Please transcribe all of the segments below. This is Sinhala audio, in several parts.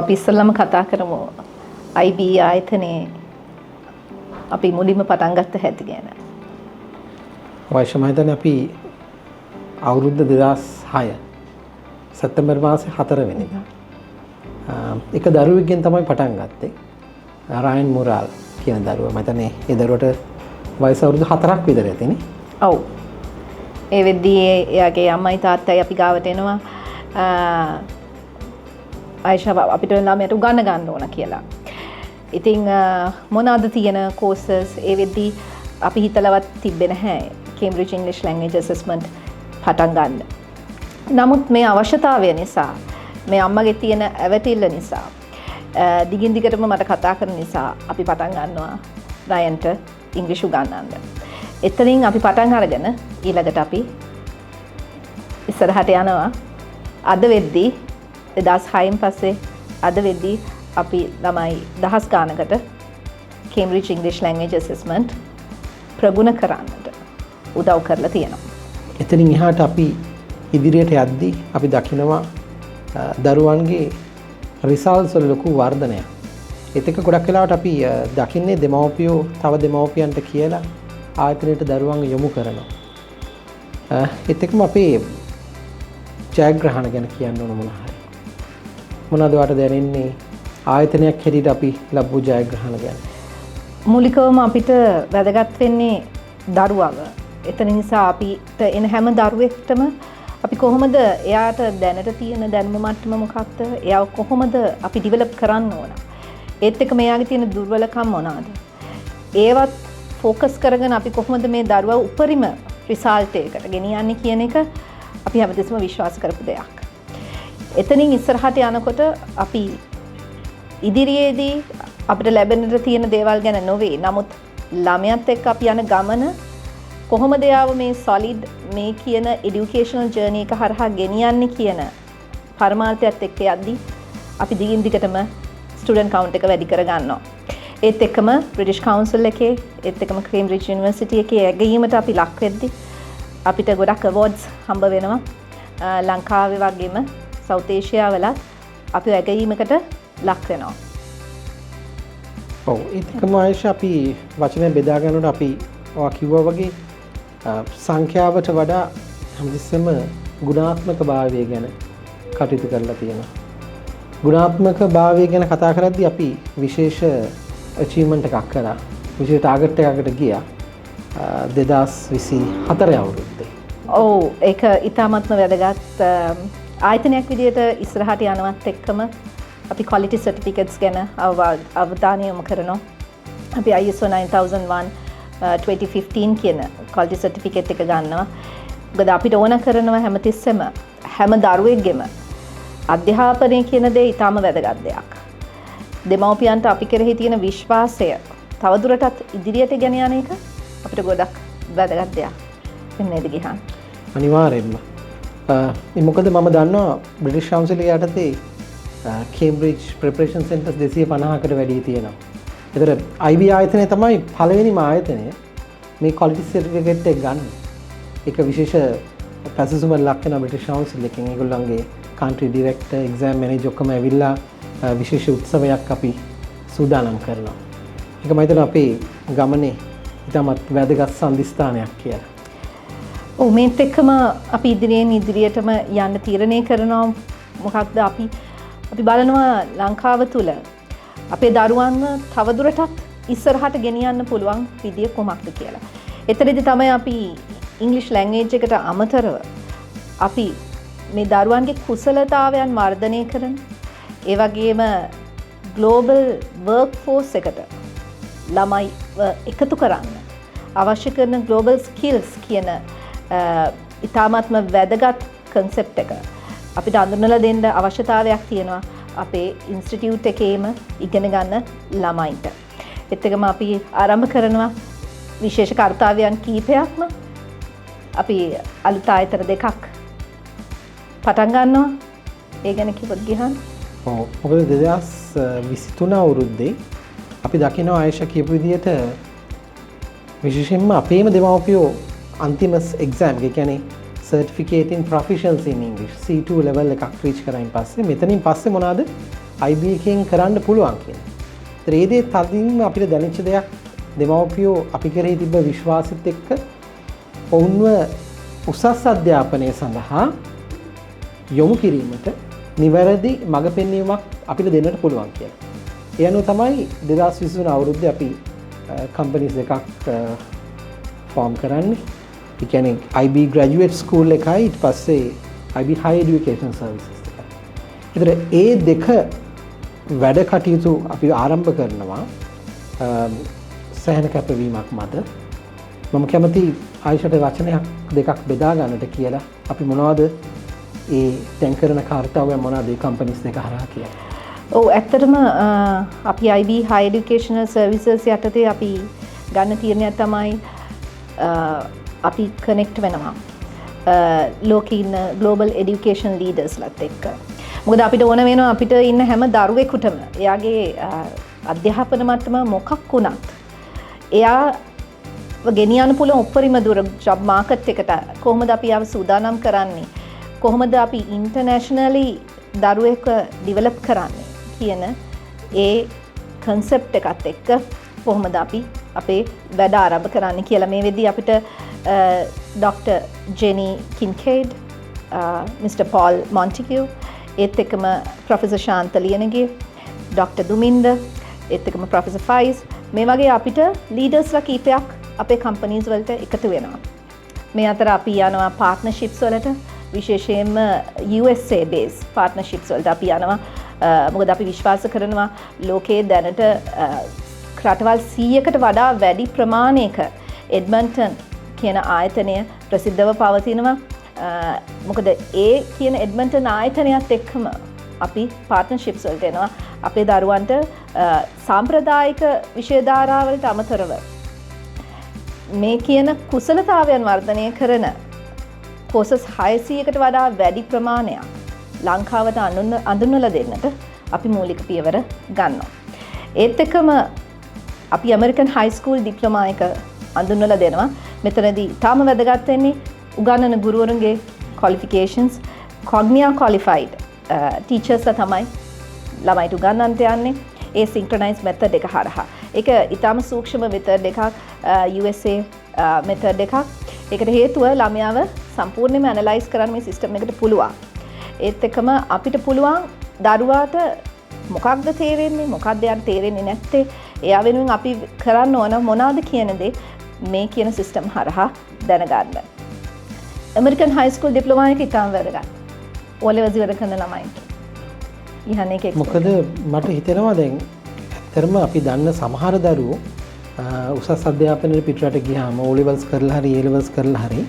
අපි ඉස්සෙල්ලාම කතා කරමු IB ආයතනයේ අපි මුලින්ම පටන් ගත්ත හැටි ගැන. වයස මම හිතන්නේ අපි අවුරුද්ද 2006 සැප්තැම්බර් මාසේ 4 වෙනිදා එක දරුවෙක්ගෙන් තමයි පටන් ගත්තේ. රයන් මුරාල් කියන දරුවා. මම හිතන්නේ ඒ දරුවට වයස අවුරුදු 4ක් විතර ඇතිනේ. ඔව්. ඒ වෙද්දී එයාගේ අම්මයි තාත්තයි අපි ගාවට එනවා. ආයිෂා අපිට ළමයට උගන්න ගන්න ඕන කියලා. ඉතින් මොනවාද තියෙන courses ඒ වෙද්දී අපි හිතලවත් තිබ්බේ නැහැ Cambridge English Language Assessment පටන් ගන්න. නමුත් මේ අවශ්‍යතාවය නිසා මේ අම්මගේ තියෙන ඇවටිල්ල නිසා දිගින් දිගටම මට කතා කරන නිසා අපි පටන් ගන්නවා රයන්ට ඉංග්‍රීසි උගන්වන්න. එතනින් අපි පටන් අරගෙන ඊළඟට අපි ඉස්සරහට යනවා. අද වෙද්දී 2006න් පස්සේ අද වෙද්දී අපි ළමයි 10 ගානකට Cambridge English Language Assessment ප්‍රගුණ කරන්නට උදව් කරලා තියෙනවා. එතනින් එහාට අපි ඉදිරියට යද්දී අපි දකිනවා දරුවන්ගේ රිසල්ට්ස් වල ලොකු වර්ධනයක්. ඒත් එක්ක ගොඩක් වෙලාවට අපි දකින්නේ දෙමව්පියෝ තව දෙමව්පියන්ට කියලා ආයතනයට දරුවන් යොමු කරනවා. ඒත් එක්කම අපේ ජයග්‍රහණ ගැන කියන්න ඕන මොනවා හරි. මොනවද වට දැනෙන්නේ ආයතනයක් හැටියට අපි ලැබු ජයග්‍රහණ ගැන? මූලිකවම අපිට වැදගත් වෙන්නේ දරුවව. එතන නිසා අපිට එන හැම දරුවෙක්ටම අපි කොහොමද එයාට දැනට තියෙන දැනුම මට්ටම මොකක්ද? එයාව කොහොමද අපි ඩිවෙලොප් කරන්න ඕන? ඒත් එක්ක මෙයාගේ තියෙන දුර්වලකම් මොනවාද? ඒවත් ફોකස් කරගෙන අපි කොහොමද මේ දරුවා උපරිම රිසල්ට් එකකට ගෙනියන්නේ කියන එක අපි හැමදෙස්සම විශ්වාස කරපු දෙයක්. එතනින් ඉස්සරහට යනකොට අපි ඉදිරියේදී අපිට ලැබෙන්නට තියෙන දේවල් ගැන නොවේ. නමුත් ළමයාත් එක්ක අපි යන ගමන කොහොමද යාව මේ solid මේ කියන educational journey එක හරහා ගෙනියන්නේ කියන පරමාර්ථයත් එක්ක යද්දී අපි දිගින් දිගටම student count එක වැඩි කර ගන්නවා. ඒත් එක්කම British Council එකේ ඒත් එක්කම Cambridge University එකේ ඇගයීමට අපි ලක් වෙද්දී අපිට ගොඩක් awards හම්බ වෙනවා. ලංකාවේ වගේම South Asia වලත් අපි ඇගයීමකට ලක් වෙනවා. ඔව් ඒත් එක්කම ආයිෂා අපි වචනය බෙදා ගන්නකොට අපි ඔයා කිව්වා වගේ සංඛ්‍යාවට වඩා හැමතිස්සෙම ගුණාත්මක භාවය ගැන කටයුතු කරලා තියෙනවා. ගුණාත්මක භාවය ගැන කතා කරද්දී අපි විශේෂ achievement එකක් කරා. විශේෂ ටාගට් එකකට ගියා 2024 අවුරුද්දේ. ඔව් ඒක ඉතාමත්ම වැදගත් ආයතනයක් විදිහට ඉස්සරහට යනවත් එක්කම අපි quality certificates ගැන අවධානය යොමු කරනවා. අපි ISO 9001 2015 කියන quality certificate එක ගන්නවා. මොකද අපිට ඕන කරනවා හැමතිස්සෙම හැම දරුවෙක්ගෙම අධ්‍යාපනය කියන දේ ඊටම වැදගත් දෙයක්. දෙමව්පියන්ට අපි කෙරෙහි තියෙන විශ්වාසය තවදුරටත් ඉදිරියට ගෙන යන එක අපිට ගොඩක් වැදගත් දෙයක්. එන්නේද ගිහන්. අනිවාර්යෙන්ම. මොකද මම දන්නවා British Council යටතේ Cambridge Preparation Centers 250කට වැඩි තියෙනවා. ඒතර IB ආයතනය තමයි පළවෙනිම ආයතනය මේ quality certificate එක ගන්න. ඒක විශේෂ පැසසුමක් ලක් වෙන British Council එකෙන් ඒගොල්ලන්ගේ country director exam manager ඔක්කොම ඇවිල්ලා විශේෂ උත්සවයක් අපි සූදානම් කරනවා. ඒක මම හිතනවා අපේ ගමනේ ඉතාමත් වැදගත් සම්දිස්ථානයක් කියලා. ඔව් මේත් එක්කම අපි ඉදිරියටම යන්න තීරණය කරනවා. මොකක්ද අපි බලනවා ලංකාව තුල අපේ දරුවන්ව තවදුරටත් ඉස්සරහට ගෙනියන්න පුළුවන් විදිය කොමක්ද කියලා. එතනදී තමයි අපි ඉංග්‍රීසි ලැන්ග්වේජ් එකට අමතරව අපි මේ දරුවන්ගේ කුසලතාවයන් වර්ධනය කරන ඒ වගේම ග්ලෝබල් වර්ක් ෆෝස් එකට ළමයි එකතු කරන්න අවශ්‍ය කරන ග්ලෝබල් ස්කිල්ස් කියන ඉතාමත්ම වැදගත් කන්සෙප්ට් එක අපිට අඳුනලා දෙන්න අවශ්‍යතාවයක් තියෙනවා අපේ ඉන්ස්ටිටියුට් එකේම ඉගෙන ගන්න ළමයින්ට. ඒත් එකම අපි ආරම්භ කරනවා විශේෂ කාර්යයන් කීපයක්ම අපි අලුත් ආයතන දෙකක් පටන් ගන්නවා. ඒ ගැන කිව්වොත් ගිහන්. ඔව් මොකද 2023 අවුරුද්දේ අපි දකිනවා ආයිෂා කියපු විදිහට විශේෂයෙන්ම අපේම දෙමව්පියෝ අන්තිම එක්සෑම් එක කියන්නේ certificate in proficiency in English C2 level එකක් reach කරයින් පස්සේ මෙතනින් පස්සේ මොනවාද IB එකෙන් කරන්න පුළුවන් කියන. ඒ දේ තදින්ම අපිට දැනෙච්ච දෙයක්. දෙමව්පියෝ අපි කෙරෙහි තිබ්බ විශ්වාසෙත් එක්ක ඔවුන්ව උසස් අධ්‍යාපනය සඳහා යොමු කිරීමට නිවැරදි මඟ පෙන්වීමක් අපිට දෙන්නට පුළුවන් කියලා. ඒ අනුව තමයි 2020 අවුරුද්දේ අපි කම්පනීස් දෙකක් ෆෝම් කරන්නේ. ඒ කියන්නේ IB graduate school එකයි ඊට පස්සේ IB higher education services එකයි. ඒතර ඒ දෙක වැඩ කටයුතු අපි ආරම්භ කරනවා සෑහෙන කැපවීමක් මත. මම කැමති ආයිෂට වචනයක් දෙකක් බෙදා ගන්නට කියලා අපි මොනවද ඒ දැන් කරන කාර්යය මොනවද ඒ කම්පනීස් දෙක හරහා කියලා. ඔව් ඇත්තටම අපි IB high educational services යටතේ අපි ගන්න තීරණයක් තමයි අපි කනෙක්ට් වෙනවා ලෝකේ ඉන්න global education leaders ලත් එක්ක. මොකද අපිට ඕන වෙනවා අපිට ඉන්න හැම දරුවෙකුටම එයාගේ අධ්‍යාපන මට්ටම මොකක් වුණත් එයා ගෙනියන්න පුළුවන් උපරිම දුර ජොබ් මාකට් එකට කොහොමද අපි ආව සූදානම් කරන්නේ, කොහොමද අපි ඉන්ටර්නැෂනලි දරුවෙක් ඩිවෙලොප් කරන්නේ කියන ඒ කන්සෙප්ට් එකත් එක්ක කොහොමද අපි අපේ වැඩ ආරම්භ කරන්න කියලා මේ වෙද්දී අපිට ඩොක්ටර් ජෙනි කින්කේඩ්, මිස්ටර් පෝල් මොන්ටිගියු, ඒත් එක්කම ප්‍රොෆෙසර් ශාන්ත ලියනගේ, ඩොක්ටර් දුමින්ද, ඒත් එක්කම ප්‍රොෆෙසර් ෆයිස්, මේ වගේ අපිට ලීඩර්ස්ලා කීපයක් අපේ කම්පනීස් වලට එකතු වෙනවා. මේ අතර අපි යනවා පාර්ට්නර්ෂිප්ස් වලට, විශේෂයෙන්ම USA based පාර්ට්නර්ෂිප්ස් වලට අපි යනවා. මොකද අපි විශ්වාස කරනවා ලෝකයේ දැනට රටවල් 100කට වඩා වැඩි ප්‍රමාණයක එඩ්මන්ටන් කියන ආයතනය ප්‍රසිද්ධව පවතිනවා. මොකද ඒ කියන එඩ්මන්ටන් ආයතනයත් එක්කම අපි පාර්ට්නර්ෂිප්ස් වලට එනවා අපේ දරුවන්ට සාම්ප්‍රදායික විෂය ධාරාවලට අමතරව මේ කියන කුසලතාවයන් වර්ධනය කරන කෝසස් 600කට වඩා වැඩි ප්‍රමාණයක් ලංකාවට අඳුන්වලා දෙන්නට අපි මූලික පියවර ගන්නවා. ඒත් එක්කම අපි ඇමරිකන් හයි ස්කූල් ඩිප්ලෝමා එක අඳුන්වලා දෙනවා. මෙතනදී තාම වැදගත් වෙන්නේ උගන්වන ගුරුවරුන්ගේ qualifications, cognia qualified teachers තමයි ළමයිට උගන්වන්නට යන්නේ. ඒ synchronized method එක හරහා. ඒක ඊටාම සූක්ෂම method එකක්, USA method එකක්. ඒකට හේතුව ළමයාව සම්පූර්ණයෙන්ම ඇනලයිස් කරන්න මේ සිස්ටම් එකට පුළුවන්. ඒත් එක්කම අපිට පුළුවන් දරුවාට මොකක්ද තේරෙන්නේ, මොකක්ද යාට තේරෙන්නේ නැත්තේ, එයා වෙනුවෙන් අපි කරන්න ඕන මොනවද කියන දේ මේ කියන සිස්ටම් හරහා දැනගන්න. ඇමරිකන් හයි ස්කූල් ඩිප්ලෝමා එක ඉතාම වැදගත්. O levels ඉවර කරන ළමයින්ට. ඉහන එක මොකද මට හිතෙනවා දැන් ඇත්තටම අපි දන්න සමහර දරුවෝ උසස් අධ්‍යාපනයේ පිටරට ගියාම O levels කරලා හරි A levels කරලා හරි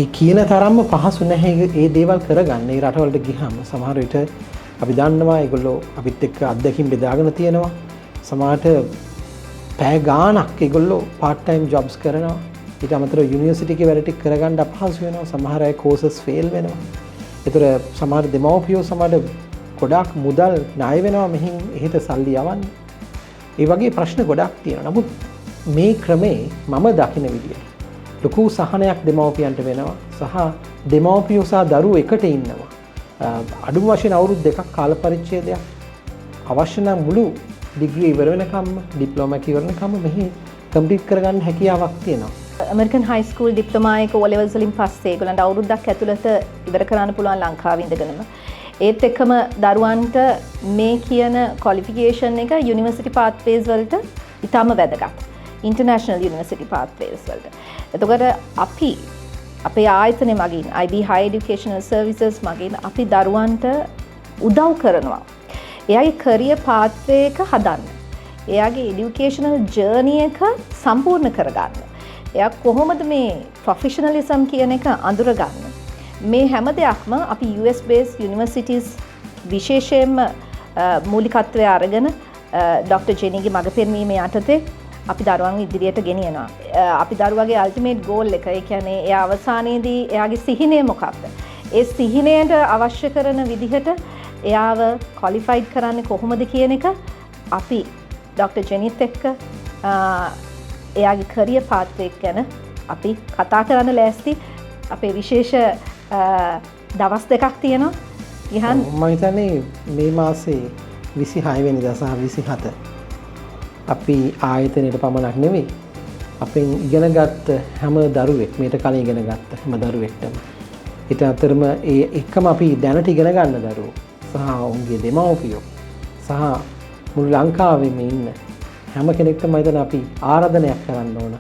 ඒ කියන තරම්ම පහසු නැහැ ඒ දේවල් කරගන්න. ඒ රටවලට ගියාම සමහර විට අපි දන්නවා ඒගොල්ලෝ අපිත් එක්ක අත්දැකීම් බෙදාගෙන තියෙනවා. සමහරට පැය ගාණක් ඒගොල්ලෝ part time jobs කරනවා. ඊට අමතරව යුනිවර්සිටි එකේ වැඩ ටික කරගන්න අපහසු වෙනවා. සමහර අය courses fail වෙනවා. ඒතර සමහර දෙමව්පියෝ සමහර ගොඩාක් මුදල් ණය වෙනවා මෙහින් එහෙට සල්ලි යවන්න. ඒ වගේ ප්‍රශ්න ගොඩාක් තියෙනවා. නමුත් මේ ක්‍රමේ මම දකින විදියට ලොකු සහනයක් දෙමව්පියන්ට වෙනවා. සහ දෙමව්පියෝ සහ දරුවෝ එකට ඉන්නවා. අඩුම වශයෙන් අවුරුදු දෙකක් කාල පරිච්ඡේදයක් අවශ්‍ය නම් මුළු ඩිග්‍රී ඉවර වෙනකම්ම ඩිප්ලෝමා එක ඉවර වෙනකම්ම මෙහි කම්ප්ලීට් කරගන්න හැකියාවක් තියෙනවා. ඇමරිකන් හයි ස්කූල් ඩිප්ලෝමා එක O levels වලින් පස්සේ ඒගොල්ලන්ට අවුරුද්දක් ඇතුළත ඉවර කරන්න පුළුවන් ලංකාවේ ඉඳගෙනම. ඒත් එක්කම දරුවන්ට මේ කියන qualification එක යුනිවර්සිටි pathways වලට ඉතාම වැදගත්. ඉන්ටර්නැෂනල් යුනිවර්සිටි pathways වලට. එතකොට අපි අපේ ආයතනය මගින් IB high educational services මගින් අපි දරුවන්ට උදව් කරනවා. එයාගේ career pathway එක හදන්න. එයාගේ educational journey එක සම්පූර්ණ කරගන්න. එයා කොහොමද මේ professionalism කියන එක අඳුරගන්න. මේ හැම දෙයක්ම අපි US based universities විශේෂයෙන්ම මූලිකත්වය අරගෙන ඩොක්ටර් ජෙනීගේ මඟ පෙන්වීම යටතේ අපි දරුවන් ඉදිරියට ගෙනියනවා. අපි දරුවගේ අල්ටිමේට් ගෝල් එක, ඒ කියන්නේ එයා අවසානයේදී එයාගේ සිහිනය මොකක්ද? ඒ සිහිනයට අවශ්‍ය කරන විදිහට එයාව ක්වොලිෆයිඩ් කරන්නේ කොහොමද කියන එක අපි ඩොක්ටර් ජෙනීත් එක්ක එයාගේ කරියර් පාත්වේ ගැන අපි කතා කරන්න ලෑස්ති. අපේ විශේෂ දවස් දෙකක් තියෙනවා. ගිහන් මම හිතන්නේ මේ මාසේ 26 වෙනිදා සහ 27 අපි ආයතනයේ පමණක් නෙවෙයි අපෙන් ඉගෙන ගත්ත හැම දරුවෙක් මේට කලින් ඉගෙන ගත්ත හැම දරුවෙක්ටම ඊට අතරම ඒ එකම අපි දැනට ඉගෙන ගන්න දරුවෝ සහ ඔවුන්ගේ දෙමව්පියෝ සහ මුළු ලංකාවෙම ඉන්න හැම කෙනෙක්ටම හිතන අපි ආරාධනයක් කරන්න ඕන.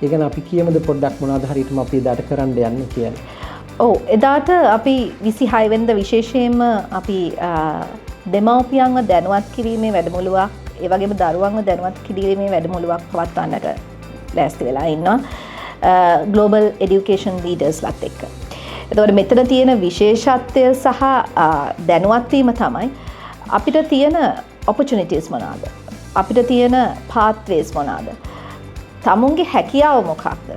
ඒ කියන්නේ අපි කියමුද පොඩ්ඩක් මොනවද හරියටම අපි එදාට කරන්න යන්නේ කියලා. ඔව් එදාට අපි 26 වෙනිදා විශේෂයෙන්ම අපි දෙමව්පියන්ව දැනුවත් කිරීමේ වැඩමුළුවක් ඒ වගේම දරුවන්ව දැනුවත් කිරීමේ වැඩමුළුවක් පවත්වන්නට ලෑස්ති වෙලා ඉන්නවා ග්ලෝබල් එඩියුකේෂන් ලීඩර්ස්ලත් එක්ක. එතකොට මෙතන තියෙන විශේෂත්වය සහ දැනුවත් වීම තමයි අපිට තියෙන opportunities මොනවාද? අපිට තියෙන pathways මොනවාද? තමුන්ගේ හැකියාව මොකක්ද?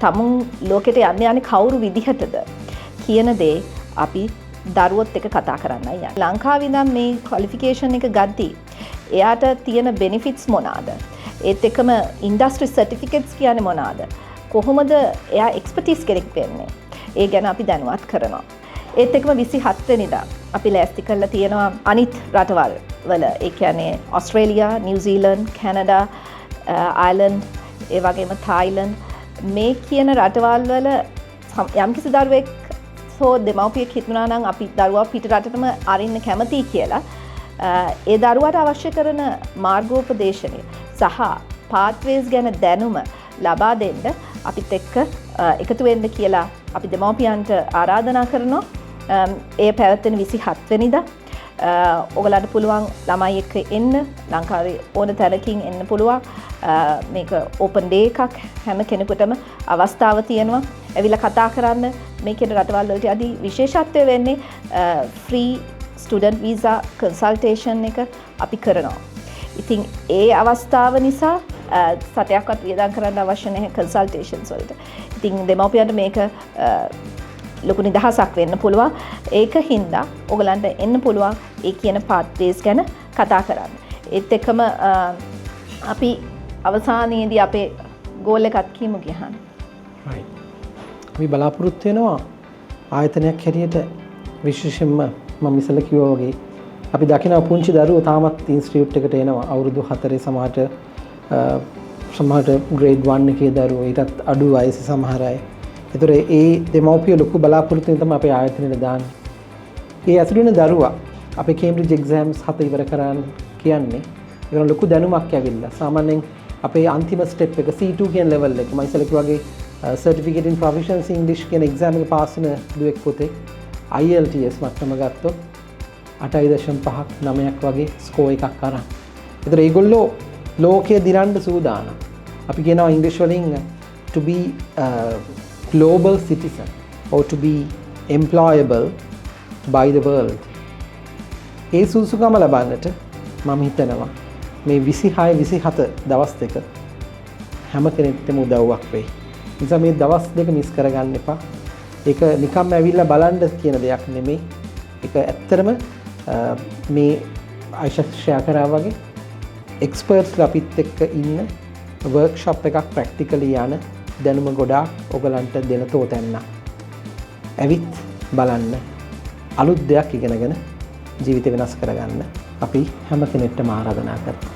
තමුන් ලෝකෙට යන්නේ කවුරු විදිහටද කියන දේ අපි දරුවොත් එක්ක කතා කරන්නයි යන්නේ. ලංකාවේ ඉඳන් මේ ක්වොලිෆිකේෂන් එක ගද්දී එයාට තියෙන benefits මොනවාද? ඒත් එක්කම industry certificates කියන්නේ මොනවාද? කොහොමද එයා expertise කෙනෙක් වෙන්නේ? ඒ ගැන අපි දැනුවත් කරනවා. ඒත් එක්කම 27 වෙනිදා අපි ලෑස්ති කරලා තියෙනවා අනිත් රටවල් වල ඒ කියන්නේ ඔස්ට්‍රේලියා, නිව්සීලන්ඩ්, කැනඩා, අයර්ලන්ඩ්, ඒ වගේම තායිලන්ඩ් මේ කියන රටවල් වල යම්කිසි දරුවෙක් සෝ දෙමව්පියෙක් හිතනවා නම් අපි දරුවා පිට රටටම අරින්න කැමතියි කියලා ඒ දරුවාට අවශ්‍ය කරන මාර්ගෝපදේශනය සහ pathways ගැන දැනුම ලබා දෙන්න අපිත් එක්ක එකතු වෙන්න කියලා අපි දෙමව්පියන්ට ආරාධනා කරනවා. ඒ පැවැත්වෙන 27 වෙනිදා ඔයගලන්ට පුළුවන් ළමයි එක්ක එන්න ලංකාවේ ඕන තැනකින් එන්න පුළුවන්. මේක ඕපන් ඩේ එකක් හැම කෙනෙකුටම අවස්ථාව තියෙනවා. ඇවිල්ලා කතා කරන්න මේ කියන රටවල් වලට අදී විශේෂත්වය වෙන්නේ ෆ්‍රී ස්ටුඩන්ට් වීසා කන්සල්ටේෂන් එක අපි කරනවා. ඉතින් ඒ අවස්ථාව නිසා සතයක්වත් වියදම් කරන්න අවශ්‍ය නැහැ කන්සල්ටේෂන්ස් වලට. ඉතින් දෙමව්පියන්ට මේක ලොකු නිදහසක් වෙන්න පුළුවන්. ඒක හින්දා ඔයගලන්ට එන්න පුළුවන් ඒ කියන pathways ගැන කතා කරන්න. ඒත් එක්කම අපි අවසානයේදී අපේ ගෝල් එකක් කියමු ගියහන්. right. අපි බලාපොරොත්තු වෙනවා ආයතනයක් හැටියට විශේෂයෙන්ම මම ඉස්සෙල්ලා කිව්වා වගේ අපි දකිනවා පුංචි දරුවෝ තාමත් ඉන්ස්ටිටියුට් එකට එනවා අවුරුදු 4 සමහරට grade 1 එකේ දරුවෝ ඊටත් අඩු වයසේ සමහර අය. ඒතර ඒ දෙමව්පිය ලොකු බලාපොරොත්තුෙන් තමයි අපේ ආයතනෙට දාන්නේ. ඒ ඇතුළු වෙන දරුවා අපේ Cambridge exams 7 ඉවර කරන් කියන්නේ ඒගොල්ලෝ ලොකු දැනුමක් ඇවිල්ලා සාමාන්‍යයෙන් අපේ අන්තිම ස්ටෙප් එක C2 කියන level එක මම ඉස්සෙල්ලා කිව්වාගේ certificate in proficiency English කියන exam එක පාස් වෙන දුවෙක් පුතේ IELTS මට්ටම ගත්තොත් 8.5ක් 9ක් වගේ ස්කෝර් එකක් අරන්. ඒතර ඒගොල්ලෝ ලෝකයේ දිරන්න සූදානම්. අපි කියනවා ඉංග්‍රීසි වලින් to be a global citizen or to be employable by the world. ඒ සුසුකම ලබන්නට මම හිතනවා මේ 26 27 දවස් දෙක හැම කෙනෙක්ටම උදව්වක් වෙයි. නිසා මේ දවස් දෙක මිස් කරගන්න එපා. ඒක නිකම්ම ඇවිල්ලා බලන්න කියන දෙයක් නෙමෙයි. ඒක ඇත්තටම මේ ආයිෂා ෂෙයා කරා වගේ එක්ස්පර්ට්ස්ලා අපිත් එක්ක ඉන්න වර්ක්ෂොප් එකක් ප්‍රැක්ටිකලි යන දැනුම ගොඩාක් ඔයගලන්ට දෙන තෝතැන්න. ඇවිත් බලන්න අලුත් දෙයක් ඉගෙනගෙන ජීවිතය වෙනස් කරගන්න අපි හැම කෙනෙක්ටම ආරාධනා කරනවා.